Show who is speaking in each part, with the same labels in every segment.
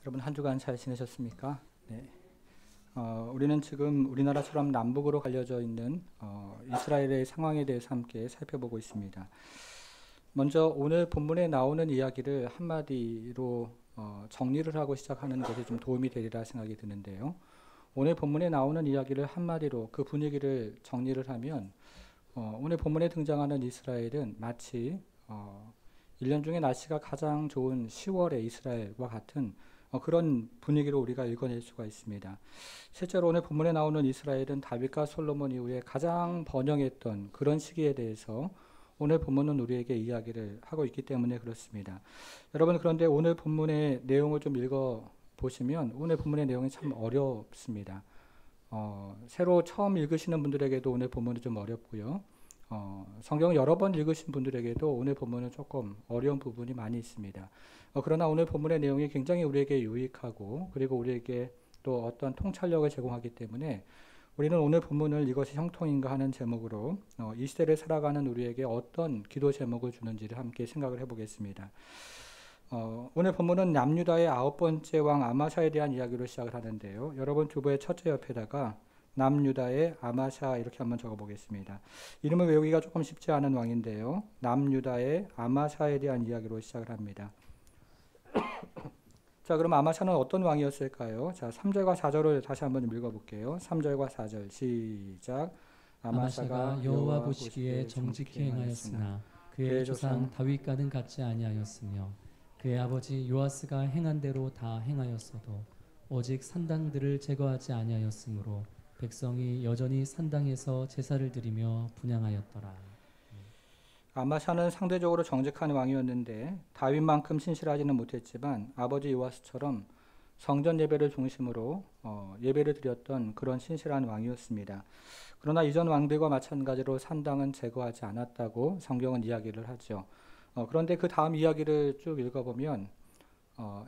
Speaker 1: 여러분 한 주간 잘 지내셨습니까? 네. 우리는 지금 우리나라처럼 남북으로 갈려져 있는 이스라엘의 상황에 대해서 함께 살펴보고 있습니다. 먼저 오늘 본문에 나오는 이야기를 한마디로 정리를 하고 시작하는 것이 좀 도움이 되리라 생각이 드는데요. 오늘 본문에 나오는 이야기를 한마디로 그 분위기를 정리를 하면 오늘 본문에 등장하는 이스라엘은 마치 1년 중에 날씨가 가장 좋은 10월의 이스라엘과 같은 그런 분위기로 우리가 읽어낼 수가 있습니다. 실제로 오늘 본문에 나오는 이스라엘은 다윗과 솔로몬 이후에 가장 번영했던 그런 시기에 대해서 오늘 본문은 우리에게 이야기를 하고 있기 때문에 그렇습니다. 여러분, 그런데 오늘 본문의 내용을 좀 읽어 보시면 오늘 본문의 내용이 참 어렵습니다. 새로 처음 읽으시는 분들에게도 오늘 본문은 좀 어렵고요. 성경을 여러 번 읽으신 분들에게도 오늘 본문은 조금 어려운 부분이 많이 있습니다. 그러나 오늘 본문의 내용이 굉장히 우리에게 유익하고 그리고 우리에게 또 어떤 통찰력을 제공하기 때문에 우리는 오늘 본문을 이것이 형통인가 하는 제목으로 이 시대를 살아가는 우리에게 어떤 기도 제목을 주는지를 함께 생각을 해보겠습니다. 오늘 본문은 남유다의 9번째 왕 아마샤에 대한 이야기로 시작을 하는데요. 여러분 주보의 첫째 옆에다가 남유다의 아마샤 이렇게 한번 적어보겠습니다. 이름을 외우기가 조금 쉽지 않은 왕인데요. 남유다의 아마샤에 대한 이야기로 시작을 합니다. 자, 그럼 아마샤는 어떤 왕이었을까요? 자, 3절과 4절을 다시 한번 읽어볼게요. 3절과 4절 시작.
Speaker 2: 아마샤가 여호와 보시기에 정직히 행하였으나 그의 조상 다윗과는 같지 아니하였으며 그의 아버지 요아스가 행한 대로 다 행하였어도 오직 산당들을 제거하지 아니하였으므로 백성이 여전히 산당에서 제사를 드리며 분향하였더라.
Speaker 1: 아마샤는 상대적으로 정직한 왕이었는데 다윗만큼 신실하지는 못했지만 아버지 요아스처럼 성전 예배를 중심으로 예배를 드렸던 그런 신실한 왕이었습니다. 그러나 이전 왕들과 마찬가지로 산당은 제거하지 않았다고 성경은 이야기를 하죠. 그런데 그 다음 이야기를 쭉 읽어보면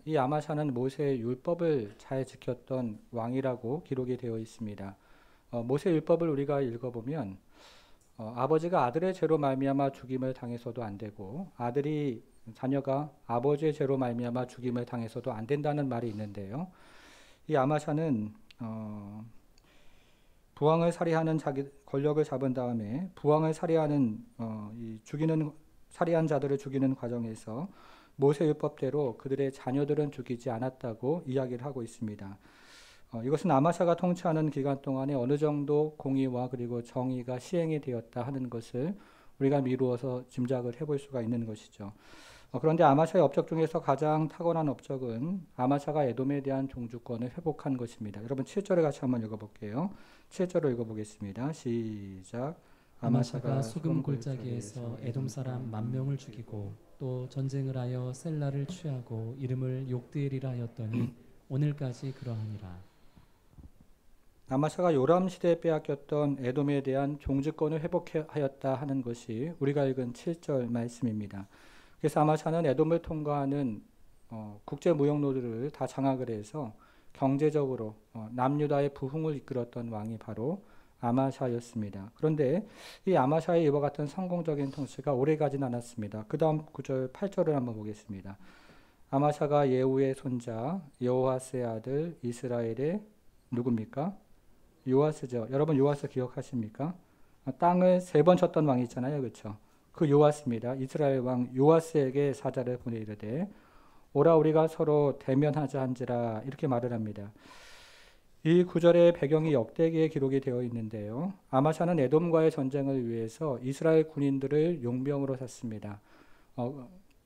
Speaker 1: 이 아마샤는 모세의 율법을 잘 지켰던 왕이라고 기록이 되어 있습니다. 모세 율법을 우리가 읽어보면 아버지가 아들의 죄로 말미암아 죽임을 당해서도 안 되고 자녀가 아버지의 죄로 말미암아 죽임을 당해서도 안 된다는 말이 있는데요. 이 아마샤는 부왕을 살해하는 자기 권력을 잡은 다음에 부왕을 살해하는 살해한 자들을 죽이는 과정에서 모세 율법대로 그들의 자녀들은 죽이지 않았다고 이야기를 하고 있습니다. 이것은 아마샤가 통치하는 기간 동안에 어느 정도 공의와 그리고 정의가 시행이 되었다 하는 것을 우리가 미루어서 짐작을 해볼 수가 있는 것이죠. 그런데 아마샤의 업적 중에서 가장 탁월한 업적은 아마샤가 에돔에 대한 종주권을 회복한 것입니다. 여러분 7절을 같이 한번 읽어볼게요. 7절을 읽어보겠습니다. 시작.
Speaker 2: 아마샤가 소금 골짜기에서 에돔 사람 10,000명을 죽이고 또 전쟁을 하여 셀라를 취하고 이름을 욕드엘이라 하였더니 오늘까지 그러하니라.
Speaker 1: 아마샤가 요람 시대에 빼앗겼던 에돔에 대한 종주권을 회복하였다 하는 것이 우리가 읽은 7절 말씀입니다. 그래서 아마샤는 에돔을 통과하는 국제 무역로들을 다 장악을 해서 경제적으로 남유다의 부흥을 이끌었던 왕이 바로 아마샤였습니다. 그런데 이 아마샤의 이와 같은 성공적인 통치가 오래가진 않았습니다. 그 다음 9절 8절을 한번 보겠습니다. 아마샤가 예후의 손자 여호아스의 아들 이스라엘의 누굽니까? 요아스죠. 여러분 요아스 기억하십니까? 땅을 3번 쳤던 왕이 있잖아요. 그렇죠? 그 요아스입니다. 이스라엘 왕 요아스에게 사자를 보내 이르되 오라 우리가 서로 대면하자 한지라 이렇게 말을 합니다. 이 구절의 배경이 역대기에 기록이 되어 있는데요. 아마샤는 에돔과의 전쟁을 위해서 이스라엘 군인들을 용병으로 샀습니다.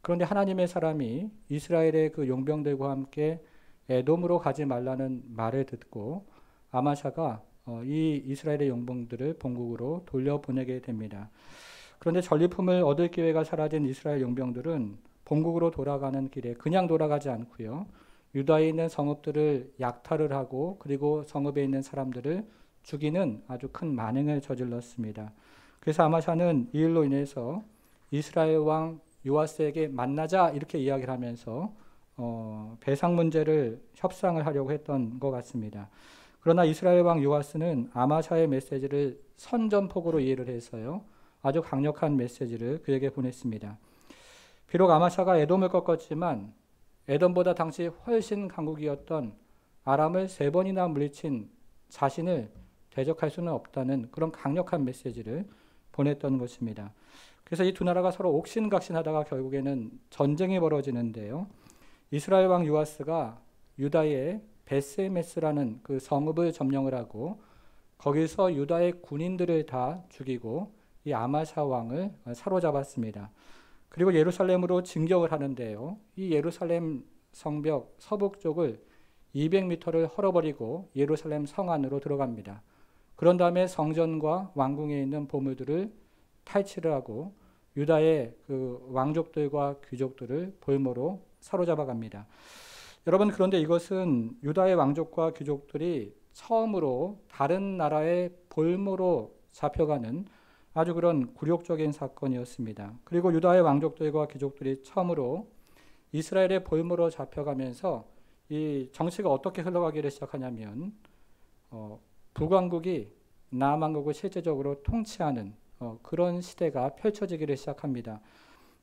Speaker 1: 그런데 하나님의 사람이 이스라엘의 그 용병들과 함께 에돔으로 가지 말라는 말을 듣고 아마샤가 이 이스라엘의 용병들을 본국으로 돌려보내게 됩니다. 그런데 전리품을 얻을 기회가 사라진 이스라엘 용병들은 본국으로 돌아가는 길에 그냥 돌아가지 않고요. 유다에 있는 성읍들을 약탈을 하고 그리고 성읍에 있는 사람들을 죽이는 아주 큰 만행을 저질렀습니다. 그래서 아마샤는 이 일로 인해서 이스라엘 왕 요아스에게 만나자 이렇게 이야기를 하면서 배상 문제를 협상을 하려고 했던 것 같습니다. 그러나 이스라엘 왕 요아스는 아마샤의 메시지를 선전포고로 이해를 해서요. 아주 강력한 메시지를 그에게 보냈습니다. 비록 아마샤가 에돔을 꺾었지만 에돔보다 당시 훨씬 강국이었던 아람을 3번이나 물리친 자신을 대적할 수는 없다는 그런 강력한 메시지를 보냈던 것입니다. 그래서 이 두 나라가 서로 옥신각신하다가 결국에는 전쟁이 벌어지는데요. 이스라엘 왕 요아스가 유다의 베스메스라는 그 성읍을 점령을 하고 거기서 유다의 군인들을 다 죽이고 이 아마샤 왕을 사로잡았습니다. 그리고 예루살렘으로 진격을 하는데요. 이 예루살렘 성벽 서북 쪽을 200m를 헐어버리고 예루살렘 성 안으로 들어갑니다. 그런 다음에 성전과 왕궁에 있는 보물들을 탈취를 하고 유다의 그 왕족들과 귀족들을 볼모로 사로잡아 갑니다. 여러분, 그런데 이것은 유다의 왕족과 귀족들이 처음으로 다른 나라의 볼모로 잡혀가는 아주 그런 굴욕적인 사건이었습니다. 그리고 유다의 왕족들과 귀족들이 처음으로 이스라엘의 볼모로 잡혀가면서 이 정치가 어떻게 흘러가기를 시작하냐면 북왕국이 남왕국을 실제적으로 통치하는 그런 시대가 펼쳐지기를 시작합니다.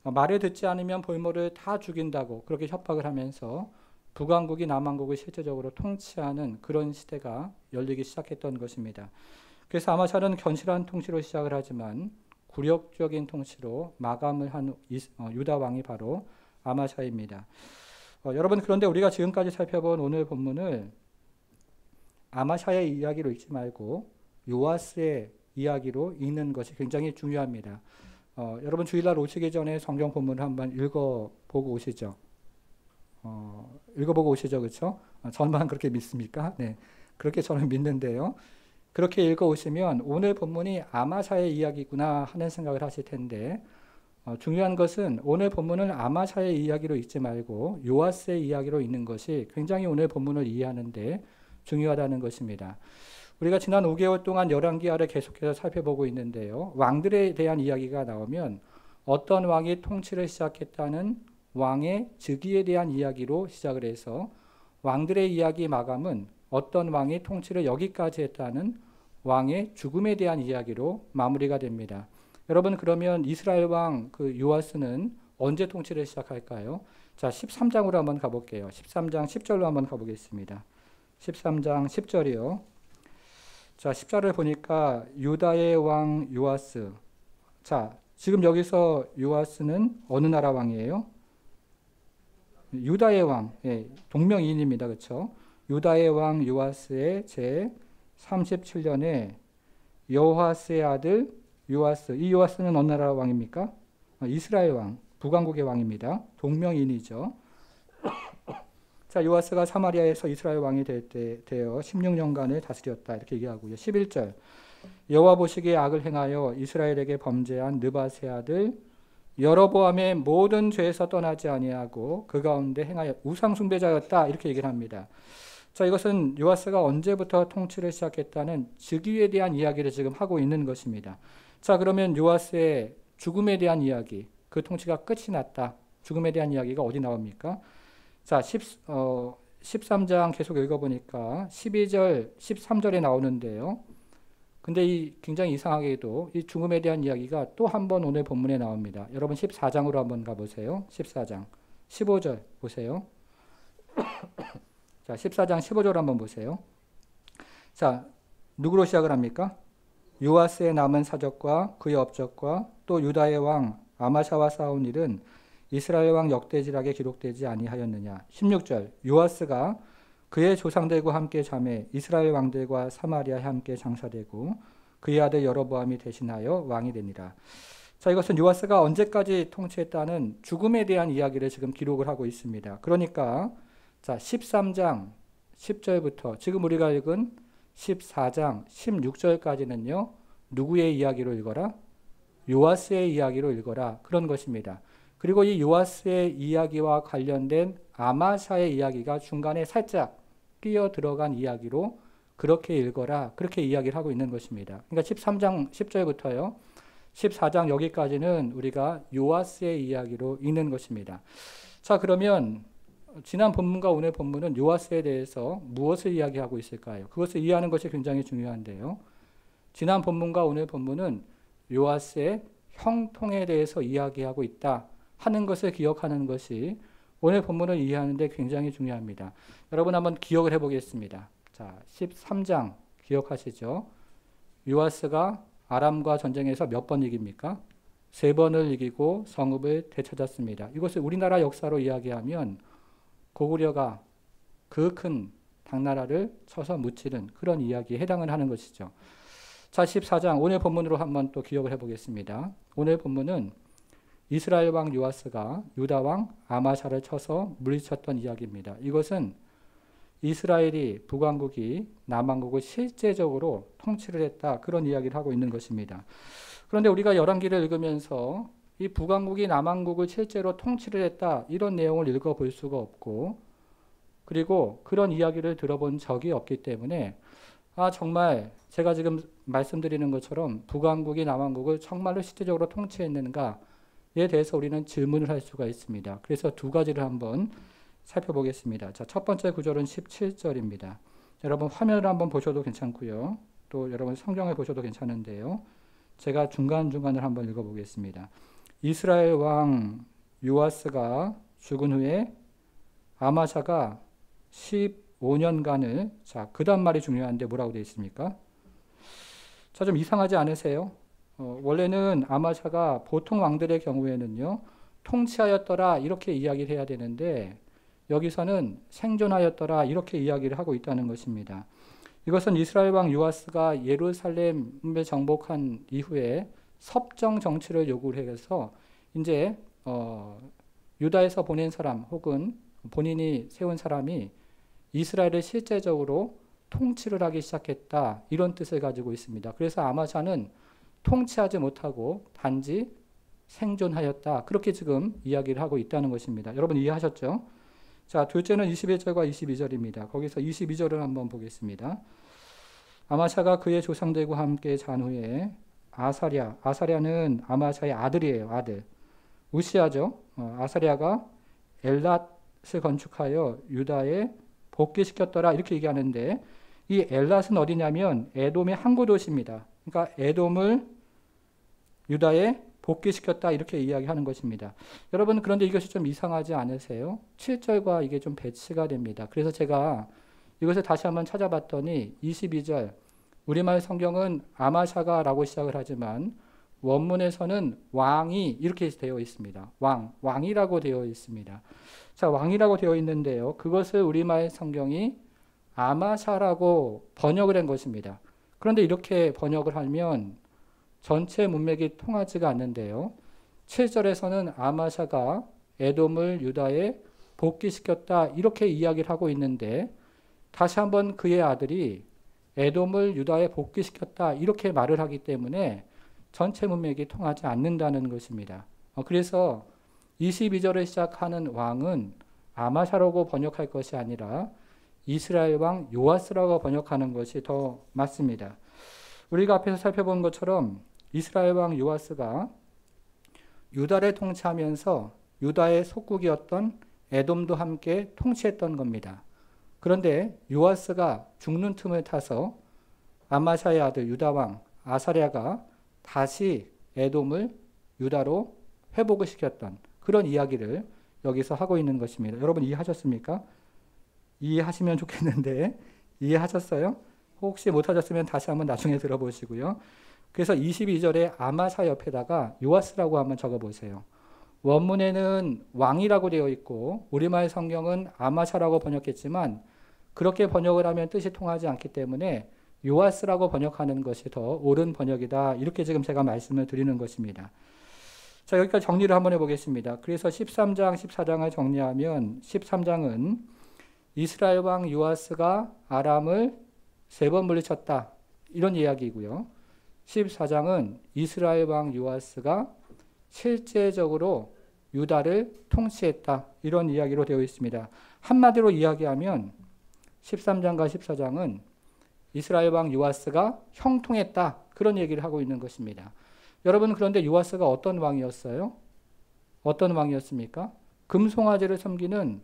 Speaker 1: 말을 듣지 않으면 볼모를 다 죽인다고 그렇게 협박을 하면서 북왕국이 남왕국을 실제적으로 통치하는 그런 시대가 열리기 시작했던 것입니다. 그래서 아마샤는 견실한 통치로 시작을 하지만 굴욕적인 통치로 마감을 한 유다 왕이 바로 아마샤입니다. 여러분, 그런데 우리가 지금까지 살펴본 오늘 본문을 아마샤의 이야기로 읽지 말고 요아스의 이야기로 읽는 것이 굉장히 중요합니다. 여러분, 주일날 오시기 전에 성경 본문을 한번 읽어보고 오시죠. 읽어보고 오시죠, 그렇죠? 저만 그렇게 믿습니까? 네, 그렇게 저는 믿는데요. 그렇게 읽어오시면 오늘 본문이 아마샤의 이야기구나 하는 생각을 하실 텐데 중요한 것은 오늘 본문을 아마샤의 이야기로 읽지 말고 요아스의 이야기로 읽는 것이 굉장히 오늘 본문을 이해하는데 중요하다는 것입니다. 우리가 지난 5개월 동안 열왕기하를 계속해서 살펴보고 있는데요. 왕들에 대한 이야기가 나오면 어떤 왕이 통치를 시작했다는 왕의 즉위에 대한 이야기로 시작을 해서 왕들의 이야기 마감은 어떤 왕이 통치를 여기까지 했다는 왕의 죽음에 대한 이야기로 마무리가 됩니다. 여러분, 그러면 이스라엘 왕 그 요아스는 언제 통치를 시작할까요? 자, 13장으로 한번 가볼게요. 13장 10절로 한번 가보겠습니다. 13장 10절이요. 자, 10절을 보니까 유다의 왕 요아스. 자, 지금 여기서 요아스는 어느 나라 왕이에요? 유다의 왕, 동명이인입니다. 그렇죠? 유다의 왕 요아스의 제 37년에 여호아스의 아들 요아스. 이 요아스는 어느 나라 왕입니까? 이스라엘 왕, 북왕국의 왕입니다. 동명이인이죠. 자, 요아스가 사마리아에서 이스라엘 왕이 되어 16년간을 다스렸다. 이렇게 얘기하고요. 11절. 여호와 보시기에 악을 행하여 이스라엘에게 범죄한 느밧의 아들 여로보암의 모든 죄에서 떠나지 아니하고 그 가운데 행하여 우상 숭배자였다. 이렇게 얘기를 합니다. 자, 이것은 요아스가 언제부터 통치를 시작했다는 즉위에 대한 이야기를 지금 하고 있는 것입니다. 자, 그러면 요아스의 죽음에 대한 이야기, 그 통치가 끝이 났다. 죽음에 대한 이야기가 어디 나옵니까? 자, 13장 계속 읽어보니까 12절, 13절에 나오는데요. 근데 이 굉장히 이상하게도 이 죽음에 대한 이야기가 또 한 번 오늘 본문에 나옵니다. 여러분 14장으로 한번 가보세요. 14장 15절 보세요. 자, 14장 15절 한번 보세요. 자, 누구로 시작을 합니까? 요아스의 남은 사적과 그의 업적과 또 유다의 왕 아마샤와 싸운 일은 이스라엘 왕 역대지락에 기록되지 아니하였느냐. 16절. 요아스가 그의 조상들과 함께 잠에 이스라엘 왕들과 사마리아에 함께 장사되고 그의 아들 여로보암이 대신하여 왕이 되니라. 자, 이것은 요아스가 언제까지 통치했다는 죽음에 대한 이야기를 지금 기록을 하고 있습니다. 그러니까 자, 13장 10절부터 지금 우리가 읽은 14장 16절까지는요. 누구의 이야기로 읽어라? 요아스의 이야기로 읽어라. 그런 것입니다. 그리고 이 요아스의 이야기와 관련된 아마샤의 이야기가 중간에 살짝 끼어 들어간 이야기로 그렇게 읽어라. 그렇게 이야기를 하고 있는 것입니다. 그러니까 13장 10절부터요. 14장 여기까지는 우리가 요아스의 이야기로 읽는 것입니다. 자, 그러면 지난 본문과 오늘 본문은 요아스에 대해서 무엇을 이야기하고 있을까요? 그것을 이해하는 것이 굉장히 중요한데요. 지난 본문과 오늘 본문은 요아스의 형통에 대해서 이야기하고 있다 하는 것을 기억하는 것이 오늘 본문을 이해하는데 굉장히 중요합니다. 여러분 한번 기억을 해보겠습니다. 자, 13장 기억하시죠? 요아스가 아람과 전쟁에서 몇 번 이깁니까? 3번을 이기고 성읍을 되찾았습니다. 이것을 우리나라 역사로 이야기하면 고구려가 그 큰 당나라를 쳐서 무찌른 그런 이야기에 해당을 하는 것이죠. 자, 14장 오늘 본문으로 한번 또 기억을 해보겠습니다. 오늘 본문은 이스라엘 왕 요아스가 유다 왕 아마샤를 쳐서 물리쳤던 이야기입니다. 이것은 이스라엘이 북왕국이 남왕국을 실제적으로 통치를 했다 그런 이야기를 하고 있는 것입니다. 그런데 우리가 열왕기를 읽으면서 이 북왕국이 남왕국을 실제로 통치를 했다 이런 내용을 읽어볼 수가 없고 그리고 그런 이야기를 들어본 적이 없기 때문에 정말 제가 지금 말씀드리는 것처럼 북왕국이 남왕국을 정말로 실제적으로 통치했는가에 대해서 우리는 질문을 할 수가 있습니다. 그래서 두 가지를 한번 살펴보겠습니다. 자, 첫 번째 구절은 17절입니다. 여러분 화면을 한번 보셔도 괜찮고요. 또 여러분 성경을 보셔도 괜찮은데요. 제가 중간중간을 한번 읽어보겠습니다. 이스라엘 왕 요아스가 죽은 후에 아마샤가 15년간을 자, 그 다음 말이 중요한데 뭐라고 되어 있습니까? 자, 좀 이상하지 않으세요? 원래는 아마샤가 보통 왕들의 경우에는요. 통치하였더라 이렇게 이야기를 해야 되는데 여기서는 생존하였더라 이렇게 이야기를 하고 있다는 것입니다. 이것은 이스라엘 왕 요아스가 예루살렘을 정복한 이후에 섭정 정치를 요구를 해서 이제 유다에서 보낸 사람 혹은 본인이 세운 사람이 이스라엘을 실제적으로 통치를 하기 시작했다 이런 뜻을 가지고 있습니다. 그래서 아마샤는 통치하지 못하고 단지 생존하였다 그렇게 지금 이야기를 하고 있다는 것입니다. 여러분 이해하셨죠? 자, 둘째는 21절과 22절입니다. 거기서 22절을 한번 보겠습니다. 아마샤가 그의 조상들과 함께 잔 후에 아사랴는 아마샤의 아들이에요. 아들. 우시아죠. 아사랴가 엘랏을 건축하여 유다에 복귀시켰더라 이렇게 얘기하는데 이 엘랏은 어디냐면 에돔의 항구 도시입니다. 그러니까 에돔을 유다에 복귀시켰다 이렇게 이야기하는 것입니다. 여러분 그런데 이것이 좀 이상하지 않으세요? 7절과 이게 좀 배치가 됩니다. 그래서 제가 이것을 다시 한번 찾아봤더니 22절 우리말 성경은 아마샤가라고 시작을 하지만 원문에서는 왕이 이렇게 되어 있습니다. 왕이라고 되어 있습니다. 자, 왕이라고 되어 있는데요. 그것을 우리말 성경이 아마샤라고 번역을 한 것입니다. 그런데 이렇게 번역을 하면 전체 문맥이 통하지가 않는데요. 7절에서는 아마샤가 에돔을 유다에 복귀시켰다 이렇게 이야기를 하고 있는데 다시 한번 그의 아들이 에돔을 유다에 복귀시켰다 이렇게 말을 하기 때문에 전체 문맥이 통하지 않는다는 것입니다. 그래서 22절을 시작하는 왕은 아마샤라고 번역할 것이 아니라 이스라엘 왕 요아스라고 번역하는 것이 더 맞습니다. 우리가 앞에서 살펴본 것처럼 이스라엘 왕 요아스가 유다를 통치하면서 유다의 속국이었던 에돔도 함께 통치했던 겁니다. 그런데 요아스가 죽는 틈을 타서 아마샤의 아들 유다 왕 아사랴가 다시 에돔을 유다로 회복을 시켰던 그런 이야기를 여기서 하고 있는 것입니다. 여러분 이해하셨습니까? 이해하시면 좋겠는데 이해하셨어요? 혹시 못하셨으면 다시 한번 나중에 들어보시고요. 그래서 22절에 아마샤 옆에다가 요아스라고 한번 적어보세요. 원문에는 왕이라고 되어 있고 우리말 성경은 아마샤라고 번역했지만 그렇게 번역을 하면 뜻이 통하지 않기 때문에 요아스라고 번역하는 것이 더 옳은 번역이다. 이렇게 지금 제가 말씀을 드리는 것입니다. 자, 여기까지 정리를 한번 해보겠습니다. 그래서 13장, 14장을 정리하면 13장은 이스라엘 왕 요아스가 아람을 3번 물리쳤다. 이런 이야기이고요. 14장은 이스라엘 왕 요아스가 실제적으로 유다를 통치했다. 이런 이야기로 되어 있습니다. 한마디로 이야기하면 13장과 14장은 이스라엘 왕 요아스가 형통했다. 그런 얘기를 하고 있는 것입니다. 여러분 그런데 요아스가 어떤 왕이었어요? 어떤 왕이었습니까? 금송아지를 섬기는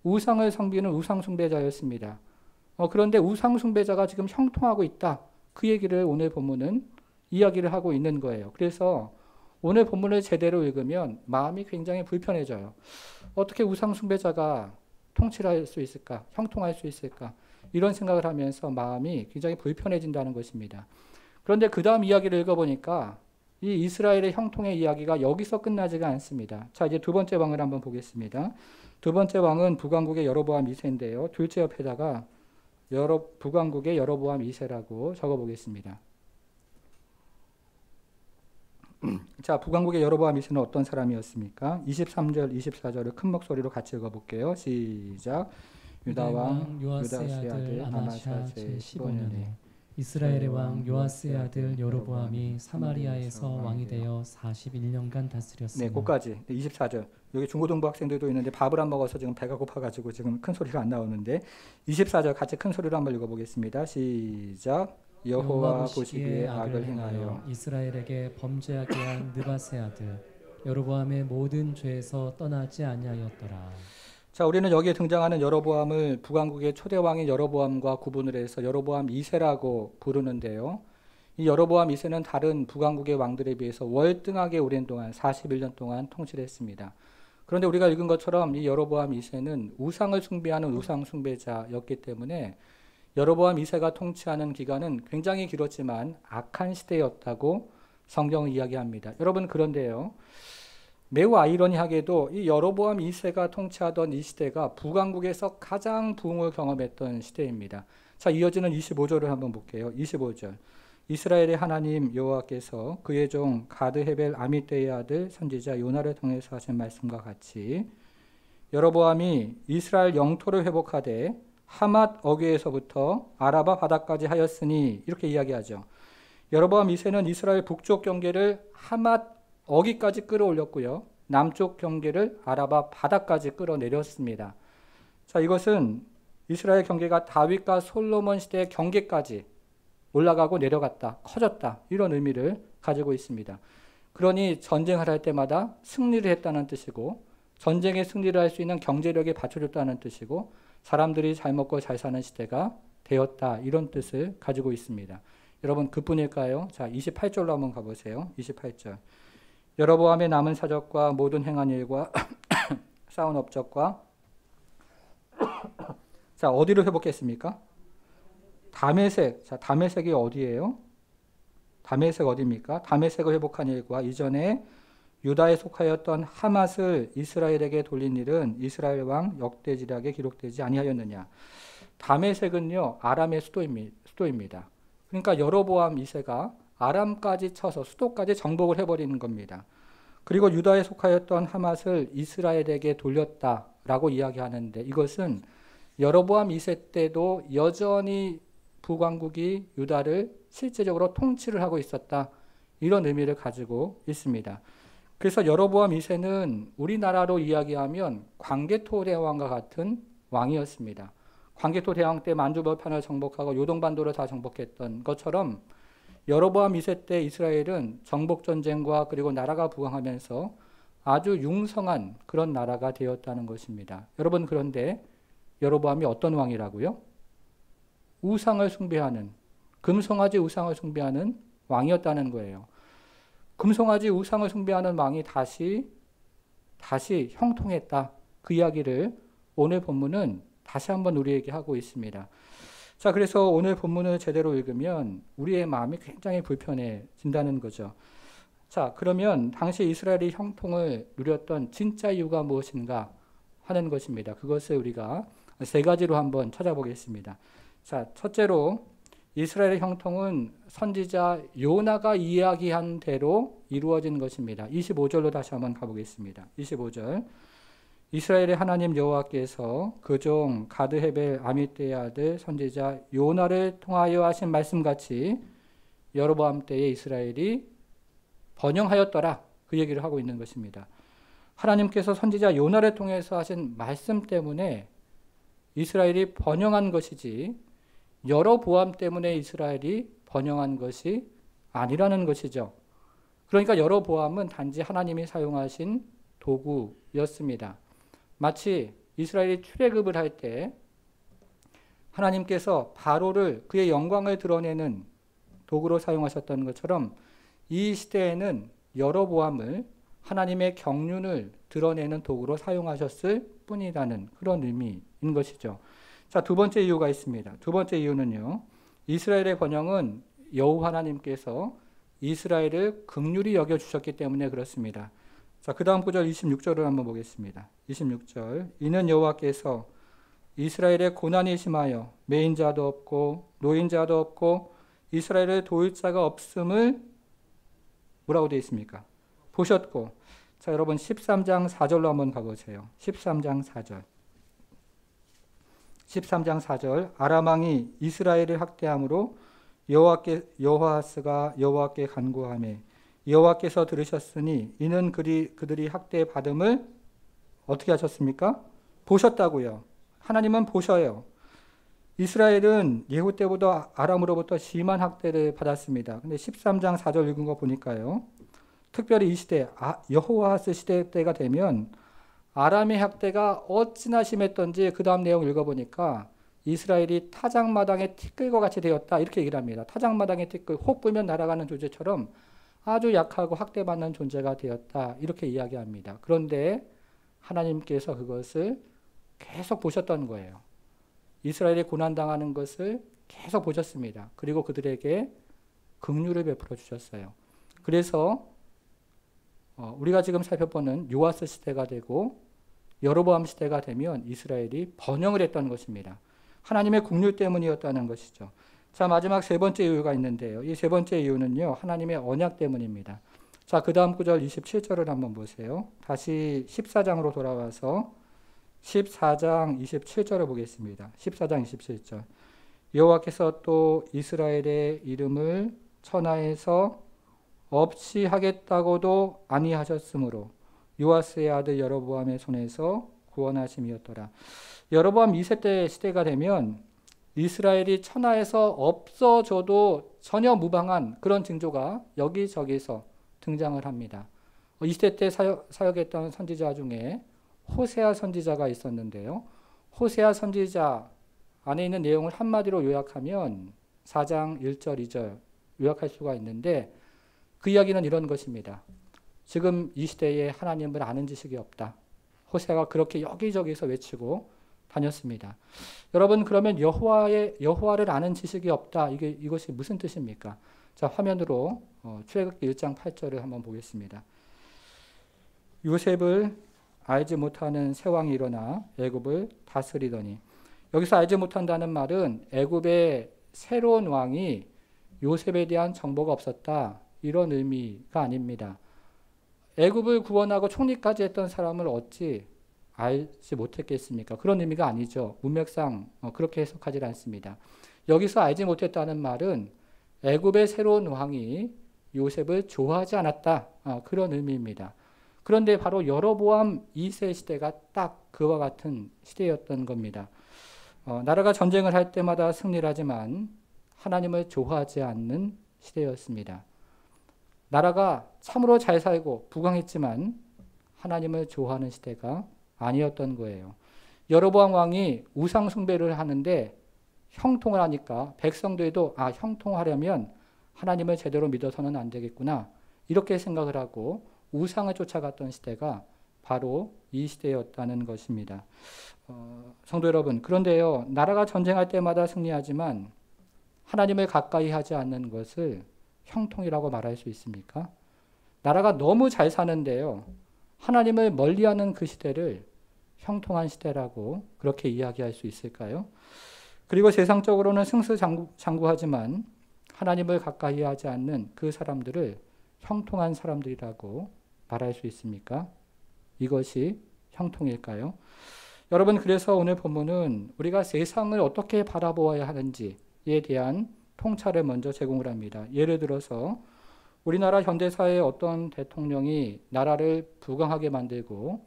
Speaker 1: 우상을 섬기는 우상숭배자였습니다. 그런데 우상숭배자가 지금 형통하고 있다. 그 얘기를 오늘 본문은 이야기를 하고 있는 거예요. 그래서 오늘 본문을 제대로 읽으면 마음이 굉장히 불편해져요. 어떻게 우상 숭배자가 통치할 수 있을까? 형통할 수 있을까? 이런 생각을 하면서 마음이 굉장히 불편해진다는 것입니다. 그런데 그 다음 이야기를 읽어보니까 이 이스라엘의 형통의 이야기가 여기서 끝나지가 않습니다. 자, 이제 두 번째 왕을 한번 보겠습니다. 두 번째 왕은 북왕국의 여로보암 2세인데요. 둘째 옆에다가 북왕국의 여로보암 2세라고 적어보겠습니다. 자, 북왕국의 여로보암 2세는 어떤 사람이었습니까? 23절, 24절을 큰 목소리로 같이 읽어볼게요. 시작. 유다 왕 요아스의 아들 아마샤 제15년에
Speaker 2: 이스라엘의 왕 요아스의 아들 여로보암이 사마리아에서 왕이 되어 41년간 다스렸으며.
Speaker 1: 네, 거기까지. 24절. 여기 중고등부 학생들도 있는데 밥을 안 먹어서 지금 배가 고파가지고 지금 큰 소리가 안 나오는데 24절 같이 큰 소리로 한번 읽어보겠습니다. 시작. 여호와 보시기에 악을 행하여
Speaker 2: 이스라엘에게 범죄하게 한 느밧의 아들 여로보암의 모든 죄에서 떠나지 아니하였더라.
Speaker 1: 자, 우리는 여기에 등장하는 여로보암을 북왕국의 초대 왕인 여로보암과 구분을 해서 여로보암 2세라고 부르는데요. 이 여로보암 2세는 다른 북왕국의 왕들에 비해서 월등하게 오랜 동안 41년 동안 통치를 했습니다. 그런데 우리가 읽은 것처럼 이 여로보암 2세는 우상을 숭배하는 우상 숭배자였기 때문에 여로보암 2세가 통치하는 기간은 굉장히 길었지만 악한 시대였다고 성경은 이야기합니다. 여러분, 그런데요, 매우 아이러니하게도 이 여로보암 2세가 통치하던 이 시대가 북왕국에서 가장 부흥을 경험했던 시대입니다. 자, 이어지는 25절을 한번 볼게요. 25절. 이스라엘의 하나님 여호와께서 그의 종 가드 헤벨 아미떼의 아들 선지자 요나를 통해서 하신 말씀과 같이 여로보암이 이스라엘 영토를 회복하되 하맛 어귀에서부터 아라바 바다까지 하였으니, 이렇게 이야기하죠. 여로보암 2세는 이스라엘 북쪽 경계를 하맛 어귀까지 끌어올렸고요. 남쪽 경계를 아라바 바다까지 끌어내렸습니다. 자, 이것은 이스라엘 경계가 다윗과 솔로몬 시대의 경계까지 올라가고 내려갔다, 커졌다, 이런 의미를 가지고 있습니다. 그러니 전쟁을 할 때마다 승리를 했다는 뜻이고 전쟁에 승리를 할 수 있는 경제력이 받쳐줬다는 뜻이고 사람들이 잘 먹고 잘 사는 시대가 되었다, 이런 뜻을 가지고 있습니다. 여러분, 그뿐일까요? 자, 28절로 한번 가보세요. 28절. 여로보암의 남은 사적과 모든 행한 일과 쌓은 업적과 자, 어디로 회복했습니까? 다메섹. 자, 다메섹이 어디예요? 다메섹 어디입니까? 다메섹을 회복한 일과 이전에 유다에 속하였던 하맛을 이스라엘에게 돌린 일은 이스라엘 왕 역대지략에 기록되지 아니하였느냐. 다메섹은요, 아람의 수도입니다. 그러니까 여로보암 2세가 아람까지 쳐서 수도까지 정복을 해버리는 겁니다. 그리고 유다에 속하였던 하맛을 이스라엘에게 돌렸다라고 이야기하는데 이것은 여로보암 2세 때도 여전히 북왕국이 유다를 실제적으로 통치를 하고 있었다, 이런 의미를 가지고 있습니다. 그래서 여로보암 2세는 우리나라로 이야기하면 광개토 대왕과 같은 왕이었습니다. 광개토 대왕 때 만주벌판을 정복하고 요동반도를 다 정복했던 것처럼 여로보암 2세 때 이스라엘은 정복전쟁과 그리고 나라가 부강하면서 아주 융성한 그런 나라가 되었다는 것입니다. 여러분, 그런데 여로보암이 어떤 왕이라고요? 우상을 숭배하는, 금송아지 우상을 숭배하는 왕이었다는 거예요. 금송아지 우상을 숭배하는 왕이 다시 형통했다, 그 이야기를 오늘 본문은 다시 한번 우리에게 하고 있습니다. 자, 그래서 오늘 본문을 제대로 읽으면 우리의 마음이 굉장히 불편해진다는 거죠. 자, 그러면 당시 이스라엘이 형통을 누렸던 진짜 이유가 무엇인가 하는 것입니다. 그것을 우리가 세 가지로 한번 찾아보겠습니다. 자, 첫째로 이스라엘의 형통은 선지자 요나가 이야기한 대로 이루어진 것입니다. 25절로 다시 한번 가보겠습니다. 25절. 이스라엘의 하나님 여호와께서 그 종 가드 헤벨 아미떼의 아들 선지자 요나를 통하여 하신 말씀같이 여로보암 때에 이스라엘이 번영하였더라, 그 얘기를 하고 있는 것입니다. 하나님께서 선지자 요나를 통해서 하신 말씀 때문에 이스라엘이 번영한 것이지 여로보암 때문에 이스라엘이 번영한 것이 아니라는 것이죠. 그러니까 여로보암은 단지 하나님이 사용하신 도구였습니다. 마치 이스라엘이 출애굽을 할 때 하나님께서 바로를 그의 영광을 드러내는 도구로 사용하셨던 것처럼 이 시대에는 여로보암을 하나님의 경륜을 드러내는 도구로 사용하셨을 뿐이라는 그런 의미인 것이죠. 자, 두 번째 이유가 있습니다. 두 번째 이유는요. 이스라엘의 번영은 여호와 하나님께서 이스라엘을 긍휼히 여겨주셨기 때문에 그렇습니다. 자, 그 다음 구절 26절을 한번 보겠습니다. 26절. 이는 여호와께서 이스라엘의 고난이 심하여 매인자도 없고 노인자도 없고 이스라엘을 도울 자가 없음을 뭐라고 되어 있습니까? 보셨고. 자, 여러분 13장 4절로 한번 가보세요. 13장 4절. 13장 4절. 아람 왕이 이스라엘을 학대함으로 여호아스가 여호와께 간구하매 여호와께서 들으셨으니 이는 그들이 학대 받음을 어떻게 하셨습니까? 보셨다고요. 하나님은 보셔요. 이스라엘은 예후 때보다 아람으로부터 심한 학대를 받았습니다. 근데 13장 4절 읽은 거 보니까요. 특별히 이 시대 여호아스 시대 때가 되면 아람의 학대가 어찌나 심했던지 그 다음 내용 읽어보니까 이스라엘이 타작마당의 티끌과 같이 되었다 이렇게 얘기를 합니다. 타작마당의 티끌, 혹 불면 날아가는 존재처럼 아주 약하고 학대받는 존재가 되었다 이렇게 이야기합니다. 그런데 하나님께서 그것을 계속 보셨던 거예요. 이스라엘이 고난당하는 것을 계속 보셨습니다. 그리고 그들에게 긍휼을 베풀어 주셨어요. 그래서 우리가 지금 살펴보는 요아스 시대가 되고 여로보암 시대가 되면 이스라엘이 번영을 했던 것입니다. 하나님의 긍휼 때문이었다는 것이죠. 자, 마지막 세 번째 이유가 있는데요. 이 세 번째 이유는요. 하나님의 언약 때문입니다. 자, 그 다음 구절 27절을 한번 보세요. 다시 14장으로 돌아와서 14장 27절을 보겠습니다. 14장 27절. 여호와께서 또 이스라엘의 이름을 천하에서 없이 하겠다고도 아니하셨으므로 요아스의 아들 여로보암의 손에서 구원하심이었더라. 여로보암 2세 때 시대가 되면 이스라엘이 천하에서 없어져도 전혀 무방한 그런 징조가 여기저기서 등장을 합니다. 이 시대 때 사역했던 선지자 중에 호세아 선지자가 있었는데요. 호세아 선지자 안에 있는 내용을 한마디로 요약하면 4장 1절 2절 요약할 수가 있는데 그 이야기는 이런 것입니다. 지금 이 시대에 하나님을 아는 지식이 없다. 호세아가 그렇게 여기저기서 외치고 다녔습니다. 여러분, 그러면 여호와를 아는 지식이 없다. 이것이 무슨 뜻입니까? 자, 화면으로 출애굽기 1장 8절을 한번 보겠습니다. 요셉을 알지 못하는 새 왕이 일어나 애굽을 다스리더니, 여기서 알지 못한다는 말은 애굽의 새로운 왕이 요셉에 대한 정보가 없었다 이런 의미가 아닙니다. 애굽을 구원하고 총리까지 했던 사람을 어찌 알지 못했겠습니까? 그런 의미가 아니죠. 문맥상 그렇게 해석하지 않습니다. 여기서 알지 못했다는 말은 애굽의 새로운 왕이 요셉을 좋아하지 않았다 그런 의미입니다. 그런데 바로 여로보암 2세 시대가 딱 그와 같은 시대였던 겁니다. 나라가 전쟁을 할 때마다 승리를 하지만 하나님을 좋아하지 않는 시대였습니다. 나라가 참으로 잘 살고 부강했지만 하나님을 좋아하는 시대가 아니었던 거예요. 여로보암 왕이 우상 숭배를 하는데 형통을 하니까 백성들도 형통하려면 하나님을 제대로 믿어서는 안 되겠구나 이렇게 생각을 하고 우상을 쫓아갔던 시대가 바로 이 시대였다는 것입니다. 성도 여러분, 그런데요, 나라가 전쟁할 때마다 승리하지만 하나님을 가까이 하지 않는 것을 형통이라고 말할 수 있습니까? 나라가 너무 잘 사는데요, 하나님을 멀리하는 그 시대를 형통한 시대라고 그렇게 이야기할 수 있을까요? 그리고 세상적으로는 승승장구하지만 하나님을 가까이 하지 않는 그 사람들을 형통한 사람들이라고 말할 수 있습니까? 이것이 형통일까요? 여러분, 그래서 오늘 본문은 우리가 세상을 어떻게 바라보아야 하는지에 대한 통찰을 먼저 제공을 합니다. 예를 들어서 우리나라 현대사의 어떤 대통령이 나라를 부강하게 만들고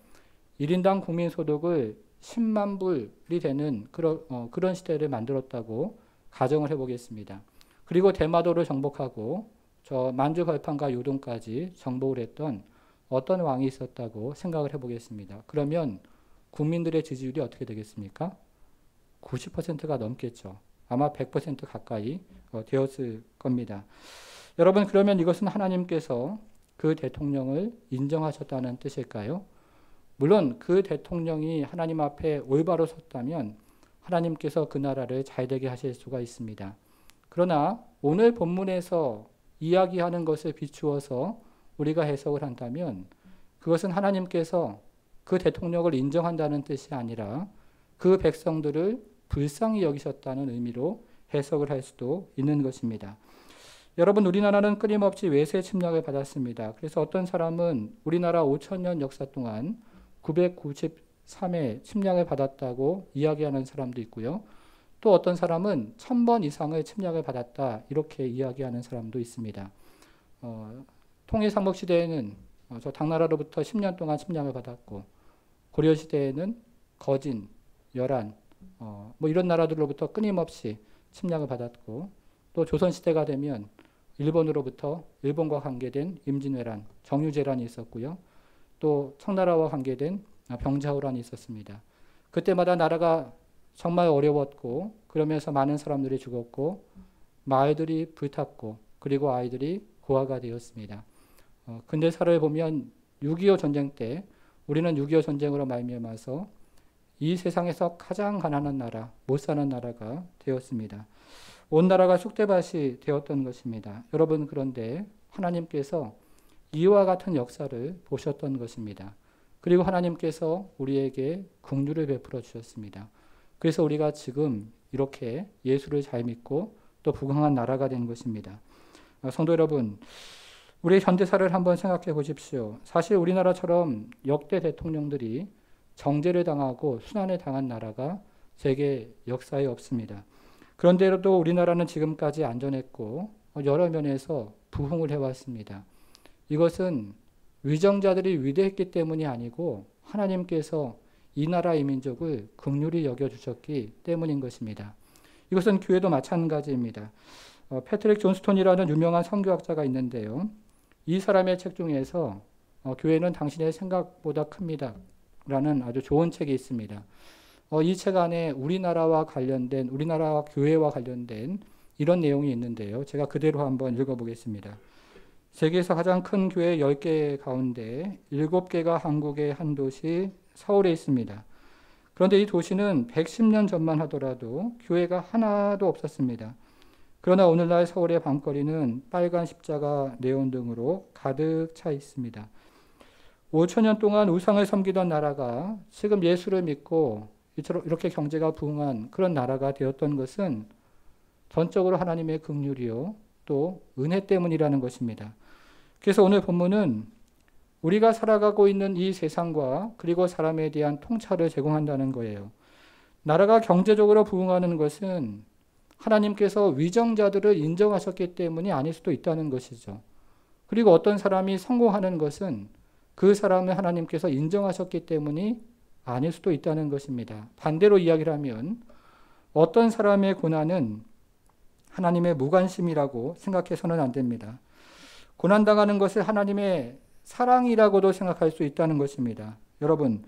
Speaker 1: 1인당 국민소득을 10만 불이 되는 그런 시대를 만들었다고 가정을 해보겠습니다. 그리고 대마도를 정복하고 저 만주 벌판과 요동까지 정복을 했던 어떤 왕이 있었다고 생각을 해보겠습니다. 그러면 국민들의 지지율이 어떻게 되겠습니까? 90%가 넘겠죠. 아마 100% 가까이 되었을 겁니다. 여러분, 그러면 이것은 하나님께서 그 대통령을 인정하셨다는 뜻일까요? 물론 그 대통령이 하나님 앞에 올바로 섰다면 하나님께서 그 나라를 잘되게 하실 수가 있습니다. 그러나 오늘 본문에서 이야기하는 것을 비추어서 우리가 해석을 한다면 그것은 하나님께서 그 대통령을 인정한다는 뜻이 아니라 그 백성들을 불쌍히 여기셨다는 의미로 해석을 할 수도 있는 것입니다. 여러분, 우리나라는 끊임없이 외세 침략을 받았습니다. 그래서 어떤 사람은 우리나라 5,000년 역사 동안 993회 침략을 받았다고 이야기하는 사람도 있고요. 또 어떤 사람은 1000번 이상의 침략을 받았다 이렇게 이야기하는 사람도 있습니다. 통일삼국시대에는 저 당나라로부터 10년 동안 침략을 받았고 고려시대에는 거진, 열한 뭐 이런 나라들로부터 끊임없이 침략을 받았고 또 조선시대가 되면 일본으로부터 일본과 관계된 임진왜란, 정유재란이 있었고요. 또 청나라와 관계된 병자호란이 있었습니다. 그때마다 나라가 정말 어려웠고 그러면서 많은 사람들이 죽었고 마을들이 불탔고 그리고 아이들이 고아가 되었습니다. 근대사를 보면 6.25 전쟁 때 우리는 6.25 전쟁으로 말미암아서 이 세상에서 가장 가난한 나라, 못 사는 나라가 되었습니다. 온 나라가 쑥대밭이 되었던 것입니다. 여러분, 그런데 하나님께서 이와 같은 역사를 보셨던 것입니다. 그리고 하나님께서 우리에게 긍휼을 베풀어 주셨습니다. 그래서 우리가 지금 이렇게 예수를 잘 믿고 또 부강한 나라가 된 것입니다. 성도 여러분, 우리의 현대사를 한번 생각해 보십시오. 사실 우리나라처럼 역대 대통령들이 정죄를 당하고 순환을 당한 나라가 세계 역사에 없습니다. 그런데도 우리나라는 지금까지 안전했고 여러 면에서 부흥을 해왔습니다. 이것은 위정자들이 위대했기 때문이 아니고 하나님께서 이 나라의 민족을 긍휼히 여겨주셨기 때문인 것입니다. 이것은 교회도 마찬가지입니다. 패트릭 존스톤이라는 유명한 선교학자가 있는데요. 이 사람의 책 중에서 교회는 당신의 생각보다 큽니다 라는 아주 좋은 책이 있습니다. 이 책 안에 우리나라와 교회와 관련된 이런 내용이 있는데요. 제가 그대로 한번 읽어보겠습니다. 세계에서 가장 큰 교회 10개 가운데 7개가 한국의 한 도시 서울에 있습니다. 그런데 이 도시는 110년 전만 하더라도 교회가 하나도 없었습니다. 그러나 오늘날 서울의 밤거리는 빨간 십자가 네온등으로 가득 차 있습니다. 5,000년 동안 우상을 섬기던 나라가 지금 예수를 믿고 이렇게 경제가 부흥한 그런 나라가 되었던 것은 전적으로 하나님의 긍휼이요 또 은혜 때문이라는 것입니다. 그래서 오늘 본문은 우리가 살아가고 있는 이 세상과 그리고 사람에 대한 통찰을 제공한다는 거예요. 나라가 경제적으로 부흥하는 것은 하나님께서 위정자들을 인정하셨기 때문이 아닐 수도 있다는 것이죠. 그리고 어떤 사람이 성공하는 것은 그 사람을 하나님께서 인정하셨기 때문이 아닐 수도 있다는 것입니다. 반대로 이야기를 하면 어떤 사람의 고난은 하나님의 무관심이라고 생각해서는 안 됩니다. 고난당하는 것을 하나님의 사랑이라고도 생각할 수 있다는 것입니다. 여러분,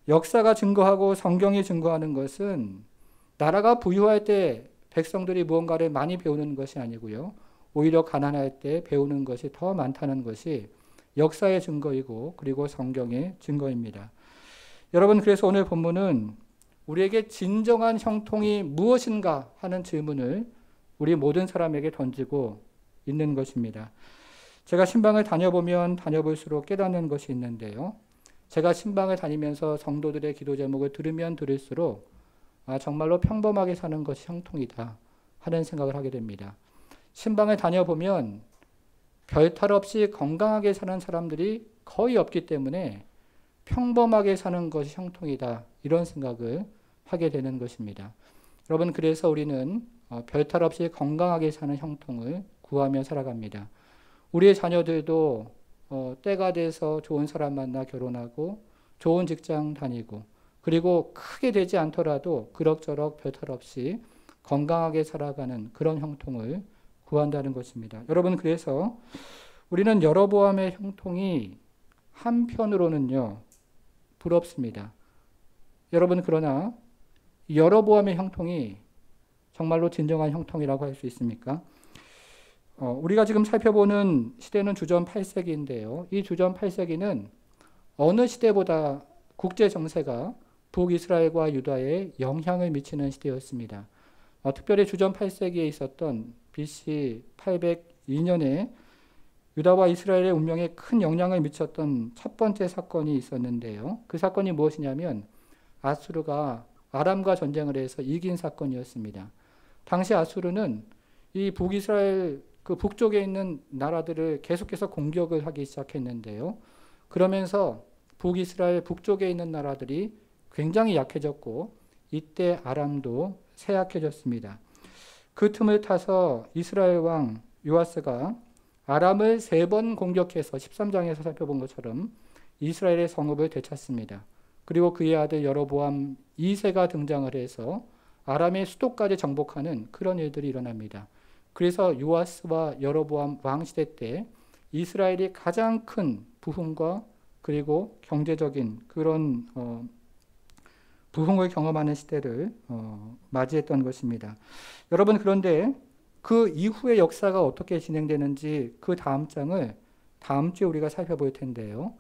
Speaker 1: 역사가 증거하고 성경이 증거하는 것은 나라가 부유할 때 백성들이 무언가를 많이 배우는 것이 아니고요. 오히려 가난할 때 배우는 것이 더 많다는 것이 역사의 증거이고 그리고 성경의 증거입니다. 여러분, 그래서 오늘 본문은 우리에게 진정한 형통이 무엇인가 하는 질문을 우리 모든 사람에게 던지고 있는 것입니다. 제가 신방을 다녀보면 다녀볼수록 깨닫는 것이 있는데요. 제가 신방을 다니면서 성도들의 기도 제목을 들으면 들을수록 정말로 평범하게 사는 것이 형통이다 하는 생각을 하게 됩니다. 신방을 다녀보면 별탈 없이 건강하게 사는 사람들이 거의 없기 때문에 평범하게 사는 것이 형통이다 이런 생각을 하게 되는 것입니다. 여러분, 그래서 우리는 별탈 없이 건강하게 사는 형통을 구하며 살아갑니다. 우리의 자녀들도 때가 돼서 좋은 사람 만나 결혼하고 좋은 직장 다니고 그리고 크게 되지 않더라도 그럭저럭 별탈 없이 건강하게 살아가는 그런 형통을 구한다는 것입니다. 여러분, 그래서 우리는 여러보암의 형통이 한편으로는요 부럽습니다. 여러분, 그러나 여러보암의 형통이 정말로 진정한 형통이라고 할 수 있습니까? 우리가 지금 살펴보는 시대는 주전 8세기인데요. 이 주전 8세기는 어느 시대보다 국제 정세가 북이스라엘과 유다에 영향을 미치는 시대였습니다. 특별히 주전 8세기에 있었던 BC 802년에 유다와 이스라엘의 운명에 큰 영향을 미쳤던 첫 번째 사건이 있었는데요. 그 사건이 무엇이냐면 아수르가 아람과 전쟁을 해서 이긴 사건이었습니다. 당시 아수르는 이 북이스라엘 그 북쪽에 있는 나라들을 계속해서 공격을 하기 시작했는데요. 그러면서 북이스라엘 북쪽에 있는 나라들이 굉장히 약해졌고 이때 아람도 쇠약해졌습니다. 그 틈을 타서 이스라엘 왕 요아스가 아람을 3번 공격해서 13장에서 살펴본 것처럼 이스라엘의 성읍을 되찾습니다. 그리고 그의 아들 여로보암 2세가 등장을 해서 아람의 수도까지 정복하는 그런 일들이 일어납니다. 그래서 요아스와 여로보암 왕시대 때 이스라엘이 가장 큰 부흥과 그리고 경제적인 그런 부흥을 경험하는 시대를 맞이했던 것입니다. 여러분, 그런데 그 이후의 역사가 어떻게 진행되는지 그 다음 장을 다음 주에 우리가 살펴볼 텐데요.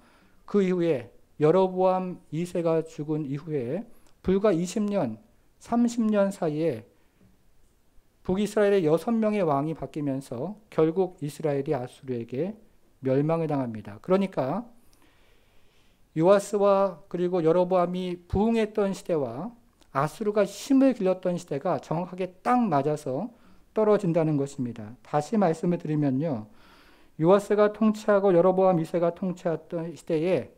Speaker 1: 그 이후에 여로보암 2세가 죽은 이후에 불과 20년, 30년 사이에 북이스라엘의 6명의 왕이 바뀌면서 결국 이스라엘이 아수르에게 멸망을 당합니다. 그러니까 요아스와 그리고 여로보암이 부흥했던 시대와 아수르가 힘을 길렀던 시대가 정확하게 딱 맞아서 떨어진다는 것입니다. 다시 말씀을 드리면요. 요아스가 통치하고 여로보암 2세가 통치했던 시대에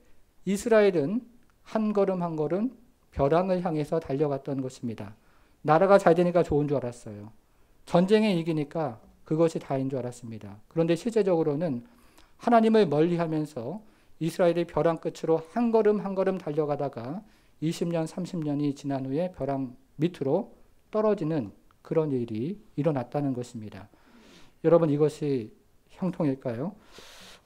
Speaker 1: 이스라엘은 한 걸음 한 걸음 벼랑을 향해서 달려갔던 것입니다. 나라가 잘 되니까 좋은 줄 알았어요. 전쟁에 이기니까 그것이 다인 줄 알았습니다. 그런데 실제적으로는 하나님을 멀리하면서 이스라엘이 벼랑 끝으로 한 걸음 한 걸음 달려가다가 20년, 30년이 지난 후에 벼랑 밑으로 떨어지는 그런 일이 일어났다는 것입니다. 여러분, 이것이 형통일까요?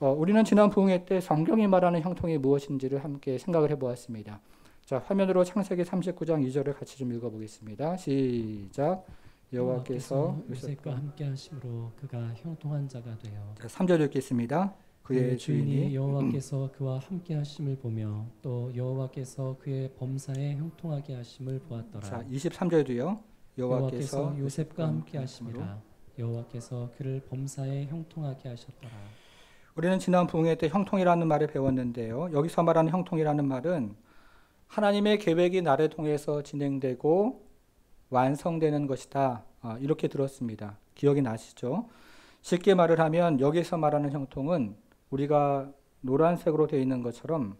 Speaker 1: 우리는 지난 부흥회 때 성경이 말하는 형통이 무엇인지를 함께 생각을 해보았습니다. 자, 화면으로 창세기 39장 2절을 같이 좀 읽어보겠습니다. 시작. 여호와께서
Speaker 2: 요셉과 함께 하심으로 그가 형통한 자가 되어.
Speaker 1: 자, 3절 읽겠습니다.
Speaker 2: 그의 주인이 여호와께서 그와 함께 하심을 보며 또 여호와께서 그의 범사에 형통하게 하심을 보았더라.
Speaker 1: 자, 23절도요.
Speaker 2: 여호와께서 요셉과 함께 하심이라. 여호와께서 그를 범사에 형통하게 하셨더라.
Speaker 1: 우리는 지난 부흥회 때 형통이라는 말을 배웠는데요. 여기서 말하는 형통이라는 말은 하나님의 계획이 나를 통해서 진행되고 완성되는 것이다. 이렇게 들었습니다. 기억이 나시죠? 쉽게 말을 하면 여기서 말하는 형통은 우리가 노란색으로 되어 있는 것처럼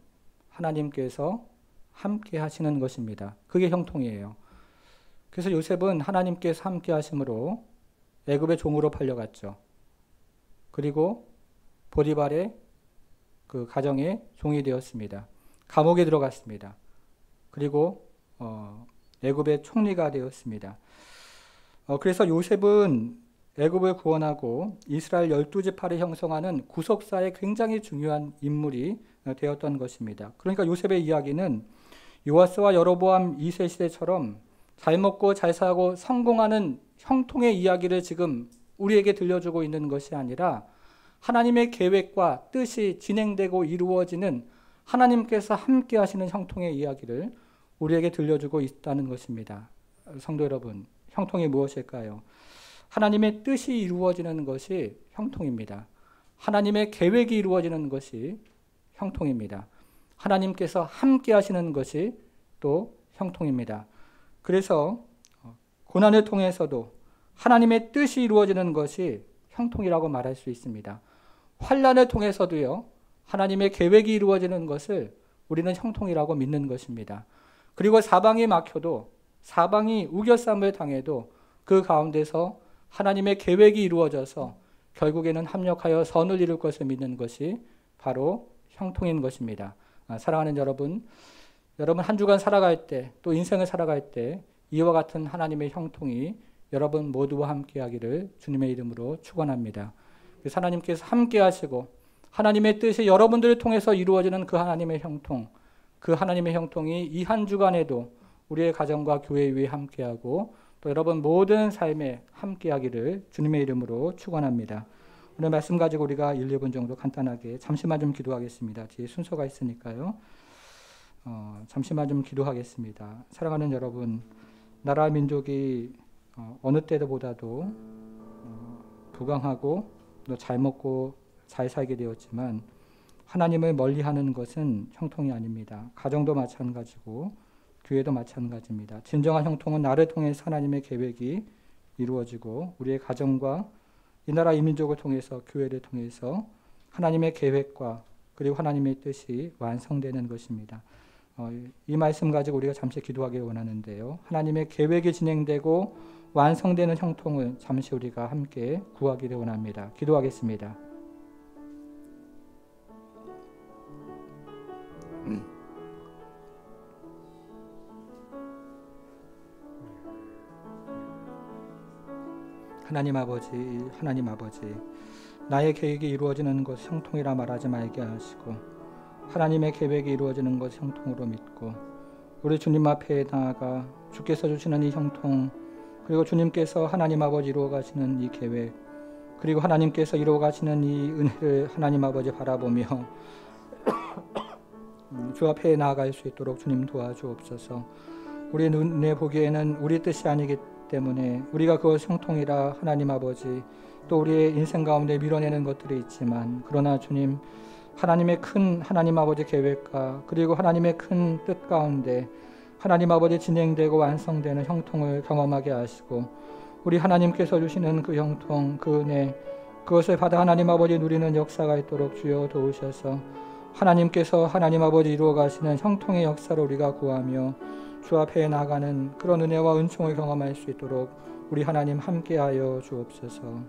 Speaker 1: 하나님께서 함께 하시는 것입니다. 그게 형통이에요. 그래서 요셉은 하나님께서 함께 하심으로 애굽의 종으로 팔려갔죠. 그리고 보디발의 그 가정의 종이 되었습니다. 감옥에 들어갔습니다. 그리고 애굽의 총리가 되었습니다. 그래서 요셉은 애굽을 구원하고 이스라엘 12지파를 형성하는 구속사에 굉장히 중요한 인물이 되었던 것입니다. 그러니까 요셉의 이야기는 요아스와 여로보암 2세 시대처럼 잘 먹고 잘 살고 성공하는 형통의 이야기를 지금 우리에게 들려주고 있는 것이 아니라 하나님의 계획과 뜻이 진행되고 이루어지는 하나님께서 함께 하시는 형통의 이야기를 우리에게 들려주고 있다는 것입니다. 성도 여러분, 형통이 무엇일까요? 하나님의 뜻이 이루어지는 것이 형통입니다. 하나님의 계획이 이루어지는 것이 형통입니다. 하나님께서 함께 하시는 것이 또 형통입니다. 그래서 고난을 통해서도 하나님의 뜻이 이루어지는 것이 형통이라고 말할 수 있습니다. 환난을 통해서도요, 하나님의 계획이 이루어지는 것을 우리는 형통이라고 믿는 것입니다. 그리고 사방이 막혀도, 사방이 우겨쌈을 당해도 그 가운데서 하나님의 계획이 이루어져서 결국에는 합력하여 선을 이룰 것을 믿는 것이 바로 형통인 것입니다. 사랑하는 여러분 한 주간 살아갈 때, 또 인생을 살아갈 때 이와 같은 하나님의 형통이 여러분 모두와 함께 하기를 주님의 이름으로 축원합니다. 하나님께서 함께 하시고 하나님의 뜻이 여러분들을 통해서 이루어지는 그 하나님의 형통, 그 하나님의 형통이 이 한 주간에도 우리의 가정과 교회 위에 함께하고 또 여러분 모든 삶에 함께하기를 주님의 이름으로 축원합니다. 오늘 말씀 가지고 우리가 1, 2분 정도 간단하게 잠시만 좀 기도하겠습니다. 뒤에 순서가 있으니까요. 잠시만 좀 기도하겠습니다. 사랑하는 여러분, 나라 민족이 어느 때보다도 부강하고 또 잘 먹고 잘 살게 되었지만 하나님을 멀리하는 것은 형통이 아닙니다. 가정도 마찬가지고 교회도 마찬가지입니다. 진정한 형통은 나를 통해서 하나님의 계획이 이루어지고 우리의 가정과 이 나라 이 민족을 통해서 교회를 통해서 하나님의 계획과 그리고 하나님의 뜻이 완성되는 것입니다. 이 말씀 가지고 우리가 잠시 기도하기 원하는데요. 하나님의 계획이 진행되고 완성되는 형통을 잠시 우리가 함께 구하기를 원합니다. 기도하겠습니다. 하나님 아버지, 나의 계획이 이루어지는 것 형통이라 말하지 말게 하시고 하나님의 계획이 이루어지는 것 형통으로 믿고 우리 주님 앞에 나아가 주께서 주시는 이 형통 그리고 주님께서 하나님 아버지 이루어 가시는 이 계획 그리고 하나님께서 이루어 가시는 이 은혜를 하나님 아버지 바라보며 주 앞에 나아갈 수 있도록 주님 도와주옵소서. 우리 눈에 보기에는 우리 뜻이 아니기 때문에 우리가 그것 형통이라 하나님 아버지 또 우리의 인생 가운데 밀어내는 것들이 있지만 그러나 주님 하나님의 큰 하나님 아버지 계획과 그리고 하나님의 큰 뜻 가운데 하나님 아버지 진행되고 완성되는 형통을 경험하게 하시고 우리 하나님께서 주시는 그 형통 그 은혜 그것을 받아 하나님 아버지 누리는 역사가 있도록 주여 도우셔서 하나님께서 하나님 아버지 이루어 가시는 형통의 역사를 우리가 구하며 주 앞에 나가는 그런 은혜와 은총을 경험할 수 있도록 우리 하나님 함께하여 주옵소서.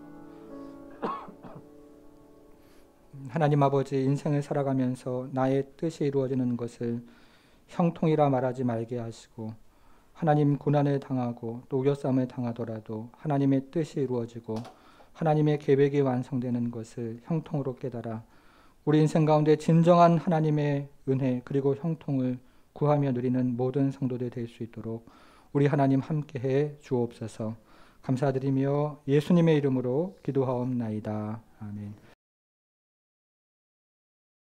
Speaker 1: 하나님 아버지 인생을 살아가면서 나의 뜻이 이루어지는 것을 형통이라 말하지 말게 하시고 하나님 고난을 당하고 또 우겨싸움을 당하더라도 하나님의 뜻이 이루어지고 하나님의 계획이 완성되는 것을 형통으로 깨달아 우리 인생 가운데 진정한 하나님의 은혜 그리고 형통을 구하며 누리는 모든 성도들 될 수 있도록 우리 하나님 함께해 주옵소서. 감사드리며 예수님의 이름으로 기도하옵나이다. 아멘.